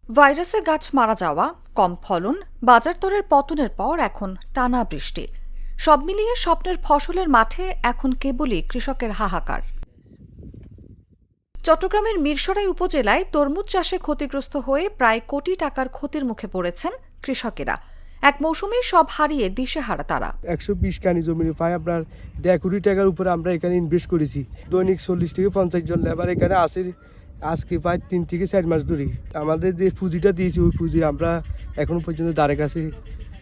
ভাইরাসে গাছ মারা যাওয়া, কম ফলন, বাজার দরের পতনের পর এখন টানা বৃষ্টি, সব মিলিয়ে স্বপ্নের ফসলের মাঠে এখন কেবলই কৃষকের হাহাকার। চট্টগ্রামের মিরসরাই উপজেলায় তরমুজ চাষে ক্ষতিগ্রস্ত হয়ে প্রায় কোটি টাকার ক্ষতির মুখে পড়েছেন কৃষকেরা। এক মৌসুমে সব হারিয়ে দিশেহারা তারা। 120 কানি জমি প্রায় আপনার 1.5 কোটি টাকার উপরে আমরা এখানে ইনভেস্ট করেছি। দৈনিক 40 থেকে 50 জন লেবার এখানে আসে। আজকে প্রায় 3 থেকে 4 মাস ধরে আমাদের যে পুঁজিটা দিয়েছি ওই পুঁজি আমরা এখন পর্যন্ত দ্বারের কাছে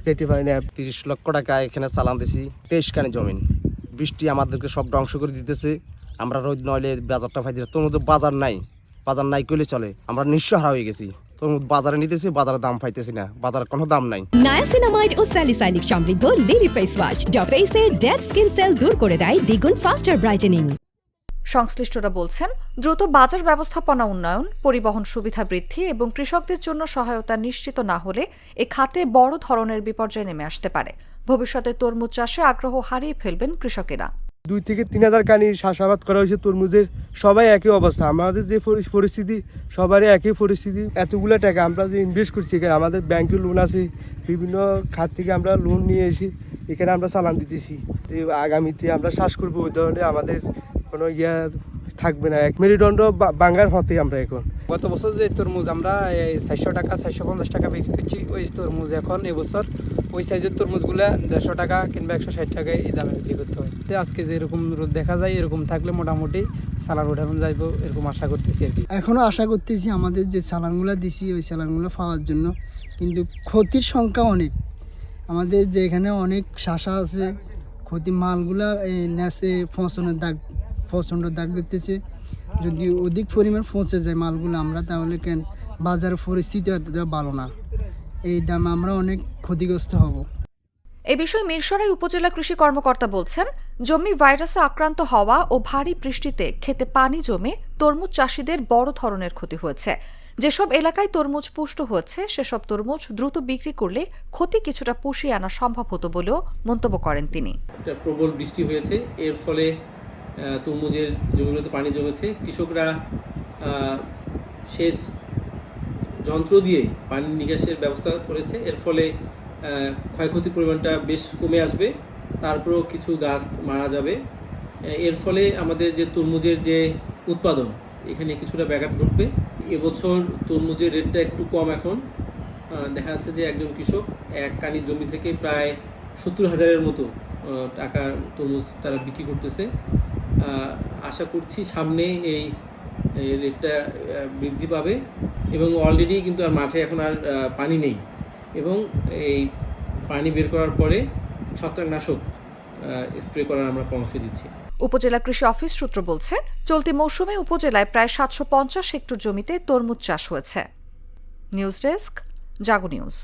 যেতে পারি না। 30 লক্ষ টাকা এখানে চালান দিছি। 23 কানি জমিন, বৃষ্টি আমাদেরকে সব ধ্বংস করে দিতেছে। আমরা রোদ নইলে বাজারটা পাই দিতে, তরমুজ বাজার নাই করলে চলে। আমরা নিঃস্বহারা হয়ে গেছি। তরমুজ বাজারে নিতেছি, বাজারে দাম পাইতেছি না, বাজারে কোনো দাম নাই। নায়াসিনামাইড ও স্যালিসাইলিক সমৃদ্ধ লিলি ফেস ওয়াশ যা ফেসের ডেড স্কিন সেল দূর করে দেয় দ্বিগুণ ফাস্টার ব্রাইটেনিং। সংশ্লিষ্টরা বলছেন, দ্রুত বাজার ব্যবস্থাপনা উন্নয়ন, পরিবহন সুবিধা বৃদ্ধি এবং কৃষকদের জন্য সহায়তা নিশ্চিত না হলে এ খাতে বড় ধরনের বিপর্যয় নেমে আসতে পারে। ভবিষ্যতে তরমুজ চাষে আগ্রহ হারিয়ে ফেলবেন কৃষকেরা। 2 থেকে 3,000 কানি চাষাবাদ করা হয়েছে তরমুজের। সবাই একই অবস্থা, আমাদের যে পরিস্থিতি সবারই একই পরিস্থিতি। এতগুলো টাকা আমরা যে ইনভেস্ট করছি, এখানে আমাদের ব্যাংকে লোন আছে, বিভিন্ন খাত থেকে আমরা লোন নিয়ে এসে এখানে আমরা চালান দিতেছি। আগামীতে আমরা চাষ করবো, ওই ধরনের আমাদের কোনো থাকবে না। এক মেরুদণ্ড বাঙ্গার হতে আমরা এখন। গত বছর যে তরমুজ আমরা 400 টাকা 450 টাকা বিক্রি করছি, ওই তরমুজ এখন এবছর ওই সাইজের তরমুজগুলা 150 টাকা কিংবা 160 টাকায় এই দামে বিক্রি করতে হয়। আজকে যেরকম রোদ দেখা যায় এরকম থাকলে মোটামুটি চালান উঠানো যাইব এরকম আশা করতেছি আর কি। এখনও আশা করতেছি আমাদের যে চালানগুলো দিছি ওই চালানগুলো পাওয়ার জন্য, কিন্তু ক্ষতির সংখ্যা অনেক। আমাদের যে এখানে অনেক শাসা আছে, ক্ষতি মালগুলা নেচে প্রচণ্ড দাগ দিতেছে। যদি অধিক পরিমাণ পৌঁছে যায় মালগুলো আমরা, তাহলে কেন বাজারের পরিস্থিতি এতটা ভালো না, এই দামে আমরা অনেক ক্ষতিগ্রস্ত হব। এ বিষয়ে মিরসরাই উপজেলা কৃষি কর্মকর্তা বলছেন, জমি ভাইরাসে আক্রান্ত হওয়া ও ভারী বৃষ্টিতে খেতে পানি জমে তরমুজ চাষিদের বড় ধরনের ক্ষতি হয়েছে। যেসব এলাকায় তরমুজ পুষ্ট হয়েছে সেসব তরমুজ দ্রুত বিক্রি করলে ক্ষতি কিছুটা পুষিয়ে আনা সম্ভব হতো বলেও মন্তব্য করেন তিনি। প্রবল বৃষ্টি হয়েছে, এর ফলে তরমুজের জমিগুলোতে পানি জমেছে। কৃষকরা সেচ যন্ত্র দিয়ে পানি নিকাশের ব্যবস্থা করেছে, এর ফলে ক্ষয়ক্ষতির পরিমাণটা বেশ কমে আসবে। তারপরেও কিছু গাছ মারা যাবে। এর ফলে আমাদের যে তরমুজের যে উৎপাদন, এখানে কিছুটা ব্যাঘাত ঘটবে। এবছর তরমুজের রেটটা একটু কম। এখন দেখা যাচ্ছে যে একজন কৃষক এক কানি জমি থেকে প্রায় 70,000-এর মতো টাকার তরমুজ তারা বিক্রি করতেছে। আশা করছি সামনে এই রেটটা বৃদ্ধি পাবে এবং অলরেডি কিন্তু আর মাঠে এখন আর পানি নেই, এবং এই পানি বের করার পরে ছত্রাকনাশক স্প্রে করার আমরা পরামর্শ দিচ্ছি। উপজেলা কৃষি অফিস সূত্র বলছে, চলতি মৌসুমে উপজেলায় প্রায় 750 হেক্টর জমিতে তরমুজ চাষ হয়েছে। নিউজ ডেস্ক, জাগো নিউজ।